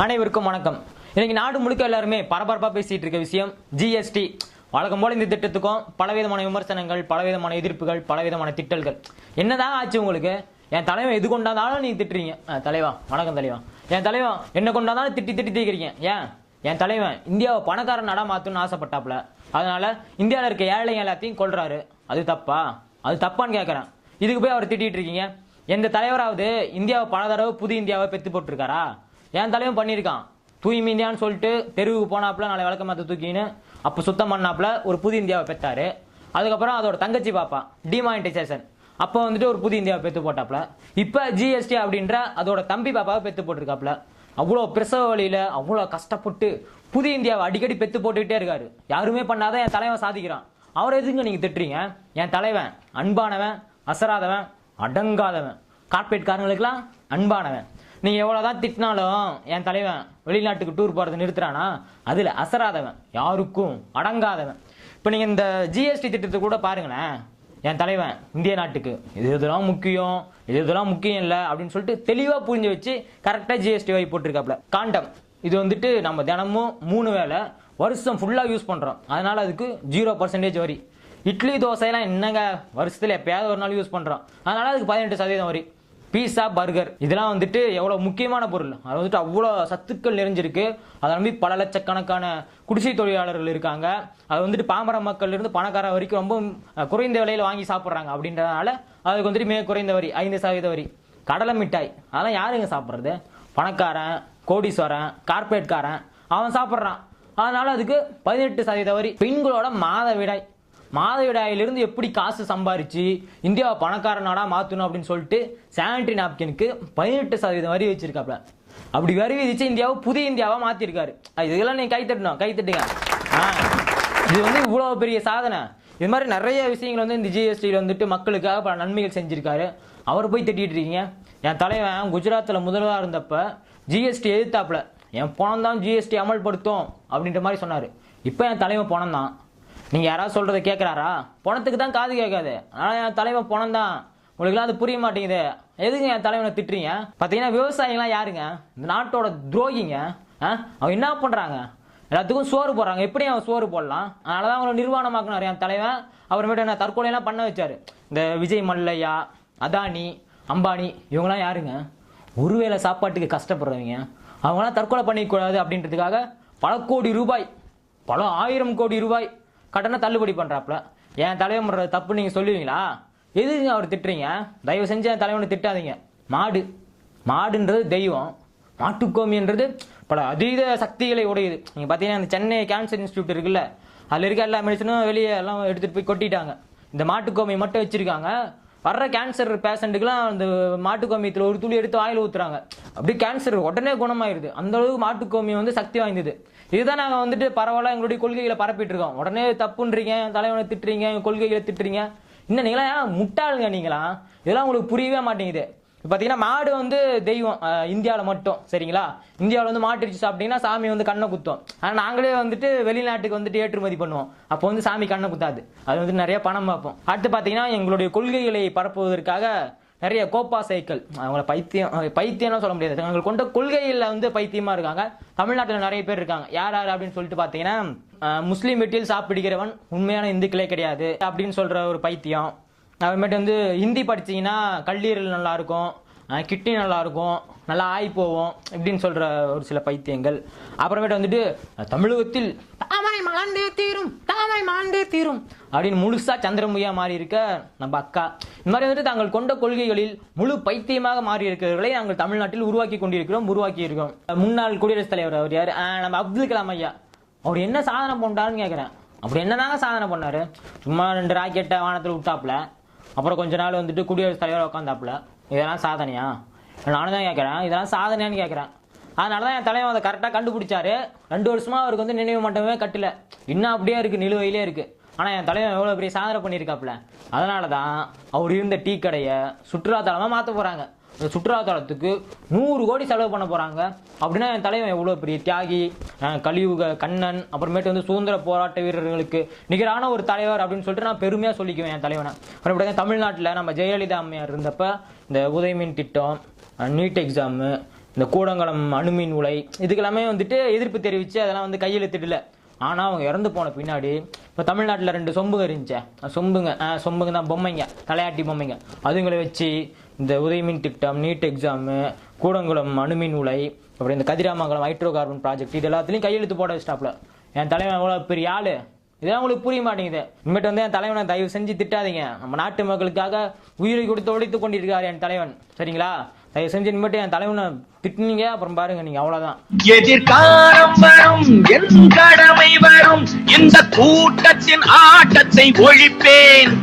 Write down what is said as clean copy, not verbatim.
அனைவருக்கும் வணக்கம். இன்னைக்கு நாடு முழுக்க எல்லாருமே பரபரப்பா பேசிட்டு இருக்க விஷயம் ஜிஎஸ்டி. வழக்கம் போல இந்த திட்டத்துக்கும் பலவிதமான விமர்சனங்கள், பலவிதமான எதிர்ப்புகள், பலவிதமான திட்டல்கள். என்னதான் ஆச்சு உங்களுக்கு? என் தலைவன் எது கொண்டாந்தாலும் நீங்க திட்டுறீங்க. தலைவா வணக்கம் தலைவா. என் தலைவன் என்ன கொண்டாந்தாலும் திட்டி திட்டி தீக்கிறீங்க. ஏன்? என் தலைவன் இந்தியாவை பணக்கார நாடா மாத்தணும்னு ஆசைப்பட்டாப்ல. அதனால இந்தியாவில் இருக்க ஏழைங்க எல்லாத்தையும் கொள்றாரு. அது தப்பா? அது தப்பான்னு கேட்கறேன். இதுக்கு போய் அவர் திட்டிட்டு இருக்கீங்க. எந்த தலைவராவது இந்தியாவை பல தடவை புது இந்தியாவை பெத்து போட்டிருக்காரா? என் தலைவன் பண்ணியிருக்கான். தூய்மை இந்தியான்னு சொல்லிட்டு தெருவுக்கு போனாப்புல நாளை விளக்க மாற்ற தூக்கின்னு அப்போ சுத்தம் பண்ணாப்புல ஒரு புது இந்தியாவை பெற்றாரு. அதுக்கப்புறம் அதோட தங்கச்சி பாப்பா டிமானிட்டைசேஷன் அப்போ வந்துட்டு ஒரு புது இந்தியாவை பெற்று போட்டாப்புல. இப்போ ஜிஎஸ்டி அப்படின்ற அதோட தம்பி பாப்பாவை பெற்று போட்டிருக்காப்புல. அவ்வளோ பிரசவ வழியில் அவ்வளோ கஷ்டப்பட்டு புது இந்தியாவை அடிக்கடி பெற்று போட்டுக்கிட்டே இருக்காரு. யாருமே பண்ணாதான் என் தலைவன் சாதிக்கிறான். அவரை எதுங்க நீங்கள் திட்டுறீங்க? என் தலைவன் அன்பானவன், அசராதவன், அடங்காதவன், கார்பரேட்காரங்களுக்கெல்லாம் அன்பானவன். நீங்க எவ்வளவுதான் திட்டினாலும் என் தலைவன் வெளிநாட்டுக்கு டூர் போறது நிறுத்துறானா? அதுல அசராதவன், யாருக்கும் அடங்காதவன். இப்ப நீங்க இந்த ஜிஎஸ்டி திட்டத்தை கூட பாருங்களேன். என் தலைவன் இந்திய நாட்டுக்கு இதெல்லாம் முக்கியம், இதெல்லாம் முக்கியம் இல்லை அப்படின்னு சொல்லிட்டு தெளிவா புரிஞ்சு வச்சு கரெக்டா ஜிஎஸ்டி வாங்கி போட்டிருக்காப்ல. காண்டம் இது வந்துட்டு நம்ம தினமும் 3 வேளை வருஷம் ஃபுல்லா யூஸ் பண்றோம். அதனால அதுக்கு 0% வரி. இட்லி தோசையெல்லாம் என்னங்க வருஷத்துல எப்பயாவது ஒரு நாள் யூஸ் பண்றோம். அதனால அதுக்கு 18% வரி. பீஸா, பர்கர் இதெல்லாம் வந்துட்டு எவ்வளவு முக்கியமான பொருள். அது வந்துட்டு அவ்வளோ சத்துக்கள் நிறைஞ்சிருக்கு. அதை நம்பி பல லட்சக்கணக்கான குடிசை தொழிலாளர்கள் இருக்காங்க. அது வந்துட்டு பாமர மக்கள் இருந்து பணக்கார வரைக்கும் ரொம்ப குறைந்த விலையில வாங்கி சாப்பிட்றாங்க. அப்படின்றதுனால அதுக்கு வந்துட்டு மிக குறைந்த வரி 5% வரி. கடலை மிட்டாய் அதெல்லாம் யாருங்க சாப்பிட்றது? பணக்காரன், கோடீஸ்வரன், கார்பரேட்காரன் அவன் சாப்பிட்றான். அதனால அதுக்கு 18% வரி. பெண்களோட மாதவிடாயிலிருந்து எப்படி காசு சம்பாரிச்சு இந்தியாவை பணக்கார நாடா மாத்தணும் அப்படின்னு சொல்லிட்டு சானிட்டரி நாப்கினுக்கு 18% வரி வச்சிருக்காப்ல. அப்படி வரி விதிச்சு இந்தியாவை புதிய இந்தியாவா மாத்திருக்காரு. இதெல்லாம் நீங்க கைத்தட்டுங்க. இது வந்து இவ்வளவு பெரிய சாதனை. இது மாதிரி நிறைய விஷயங்கள் வந்து இந்த ஜிஎஸ்டியில் வந்துட்டு மக்களுக்காக பல நன்மைகள் செஞ்சிருக்காரு. அவர் போய் திட்டிட்டு இருக்கீங்க. என் தலைவன் குஜராத்தில் முதல்வராக இருந்தப்ப ஜிஎஸ்டி எதிர்த்தாப்புல என் பணம் தான் ஜிஎஸ்டி அமல்படுத்தும் அப்படின்ற மாதிரி சொன்னாரு. இப்போ என் தலைவன் பணம் தான். நீங்க யாராவது சொல்றதை கேட்கிறாரா? பணத்துக்கு தான் காது கேட்காது. ஆனா என் தலைவன் பணம் தான். உங்களுக்குலாம் அது புரிய மாட்டேங்குது. எதுக்கு என் தலைவனை திட்டுறீங்க? பாத்தீங்கன்னா விவசாயிகள்லாம் யாருங்க? இந்த நாட்டோட துரோகிங்க. அவங்க என்ன பண்றாங்க? எல்லாத்துக்கும் சோறு போடுறாங்க. எப்படி அவன் சோறு போடலாம்? அதனாலதான் அவங்களை நிர்வாணமாக்குனாரு என் தலைவன். அப்புறமேட்டு என்ன தற்கொலையெல்லாம் பண்ண வச்சாரு. இந்த விஜய் மல்லையா, அதானி, அம்பானி இவங்கெல்லாம் யாருங்க? ஒருவேளை சாப்பாட்டுக்கு கஷ்டப்படுறவங்க. அவங்களாம் தற்கொலை பண்ணிக்கூடாது அப்படின்றதுக்காக பல கோடி ரூபாய், பல 1000 கோடி ரூபாய் கடனை தள்ளுபடி பண்றாப்ல. என் தலைவன் பண்றது தப்பு நீங்க சொல்லுவீங்களா? எதுக்கு அவர் திட்டுறீங்க? தயவு செஞ்சு என் தலைவனை திட்டாதீங்க. மாடுன்றது தெய்வம். மாட்டுக்கோமின்றது பல அதீத சக்திகளை உடையது. நீங்க பாத்தீங்கன்னா இந்த சென்னை கேன்சர் இன்ஸ்டியூட் இருக்குல்ல, அதுல இருக்க எல்லா மெடிசனும் வெளியே எல்லாம் எடுத்துட்டு போய் கொட்டிட்டாங்க. இந்த மாட்டுக்கோமியை மட்டும் வச்சிருக்காங்க. வர்ற கேன்சர் பேஷண்ட்டுக்கெல்லாம் அந்த மாட்டுக்கோமியத்தில் ஒரு துளி எடுத்து வாயில் ஊத்துறாங்க. அப்படியே கேன்சர் உடனே குணமாயிருது. அந்த அளவுக்கு மாட்டுக்கோமியம் வந்து சக்தி வாய்ந்தது. இதுதான் நாங்கள் வந்துட்டு பரவாயில்ல எங்களுடைய கொள்கைகளை பரப்பிட்டு இருக்கோம். உடனே தப்புன்றீங்க, தலைவனை திட்டுறீங்க, கொள்கைகளை திட்டுறீங்க. இன்னும் நீங்களா முட்டாளுங்க. நீங்களா இதெல்லாம் உங்களுக்கு புரியவே மாட்டேங்குது. பார்த்தீங்கன்னா மாடு வந்து தெய்வம் இந்தியாவில் மட்டும், சரிங்களா? இந்தியாவில் வந்து மாட்டு இறைச்சி சாப்பிட்டீங்கன்னா சாமி வந்து கண்ணை குத்தும். ஆனால் நாங்களே வந்துட்டு வெளிநாட்டுக்கு வந்துட்டு ஏற்றுமதி பண்ணுவோம். அப்போ வந்து சாமி கண்ணை குத்தாது. அது வந்து நிறைய பணம் பார்ப்போம். அடுத்து பார்த்தீங்கன்னா எங்களுடைய கொள்கைகளை பரப்புவதற்காக நிறைய கோப்பா சைக்கிள், அவங்கள பைத்தியம்னு சொல்ல முடியாது, அவங்க கொண்ட கொள்கையில் வந்து பைத்தியமா இருக்காங்க. தமிழ்நாட்டில் நிறைய பேர் இருக்காங்க. யார் அப்படின்னு சொல்லிட்டு பார்த்தீங்கன்னா முஸ்லீம் வீட்டில் சாப்பிடுகிறவன் உண்மையான இந்துக்களே கிடையாது அப்படின்னு சொல்ற ஒரு பைத்தியம். அப்புறமேட்டு வந்து ஹிந்தி படிச்சீங்கன்னா கல்லீரல் நல்லா இருக்கும், கிட்னி நல்லா இருக்கும், நல்லா ஆய் போவோம் இப்படின்னு சொல்ற ஒரு சில பைத்தியங்கள். அப்புறமேட்டு வந்துட்டு தமிழகத்தில் தாமை மாண்டே தீரும் அப்படின்னு முழுசா சந்திரமுகியா மாறி இருக்க நம்ம அக்கா. இந்த மாதிரி வந்துட்டு தாங்கள் கொண்ட கொள்கைகளில் முழு பைத்தியமாக மாறி இருக்கிறவர்களை நாங்கள் தமிழ்நாட்டில் உருவாக்கி இருக்கோம். முன்னாள் குடியரசுத் தலைவர் அவர் யாரு? நம்ம அப்துல் கலாம் ஐயா. அவர் என்ன சாதனை பண்ணாருன்னு கேட்கிறேன். அப்படி என்னதாங்க சாதனை பண்ணாரு? சும்மா 2 ராக்கெட்டை வானத்தில் விட்டாப்புல, அப்புறம் கொஞ்ச நாள் வந்துட்டு குடியரசுத் தலைவர் உட்காந்தாப்புல. இதெல்லாம் சாதனையா? நானும் தான் கேட்குறேன். இதெல்லாம் சாதனையான்னு கேட்குறேன். அதனால தான் என் தலைவன் அதை கரெக்டாக கண்டுபிடிச்சாரு. 2 வருஷமா அவருக்கு வந்து நினைவு மண்டபமே கட்டல, இன்னும் அப்படியே இருக்கு, நிலுவையிலே இருக்கு. ஆனால் என் தலைவன் எவ்வளோ பெரிய சாதனை பண்ணியிருக்காப்புல. அதனால தான் அவர் இருந்த டீ கடையை சுற்றுலாத்தலமாக மாற்ற போகிறாங்க. அந்த சுற்றுலாத்தலத்துக்கு 100 கோடி செலவு பண்ண போகிறாங்க. அப்படின்னா என் தலைவன் எவ்வளோ பெரிய தியாகி, கலியுக கண்ணன், அப்புறமேட்டு வந்து சுதந்திர போராட்ட வீரர்களுக்கு நிகரான ஒரு தலைவர் அப்படின்னு சொல்லிட்டு நான் பெருமையாக சொல்லிக்குவேன் என் தலைவனை. அப்புறம் தமிழ்நாட்டில் நம்ம ஜெயலலிதா அம்மையார் இருந்தப்ப இந்த உதயமின் திட்டம், நீட் எக்ஸாமு, இந்த கூடங்குளம் அணுமின் உலை இதுக்கெல்லாமே வந்துட்டு எதிர்ப்பு தெரிவித்து அதெல்லாம் வந்து கையெழுத்திடல. ஆனால் அவங்க இறந்து போன பின்னாடி இப்போ தமிழ்நாட்டில் 2 சொம்புங்க இருந்துச்சே, சொம்புங்க தான், பொம்மைங்க, தலையாட்டி பொம்மைங்க, அதுங்களை வச்சு இந்த உதயமின் திட்டம், நீட் எக்ஸாமு, கூடங்குளம் அணுமின் உலை, அப்புறம் இந்த கதிராமங்கலம் ஹைட்ரோ கார்பன் ப்ராஜெக்ட் இது எல்லாத்துலேயும் கையெழுத்து போட வச்சிட்டாப்ல. என் தலைவன் எவ்வளோ பெரிய ஆளு, இதெல்லாம் உங்களுக்கு புரிய மாட்டேங்குது. இனிமேட்டு வந்து என் தலைவனை தயவு செஞ்சு திட்டாதீங்க. நம்ம நாட்டு மக்களுக்காக உயிரை கொடுத்து உழைத்து கொண்டிருக்காரு என் தலைவன், சரிங்களா? தயவு செஞ்சு இனிமேட்டு என் தலைவனை திட்டுனீங்க அப்புறம் பாருங்க நீங்க, அவ்வளவுதான். எதிர்காலம் வரும், என் கடமை வரும், இந்த கூட்டத்தின் ஆட்டத்தை ஒழிப்பேன்.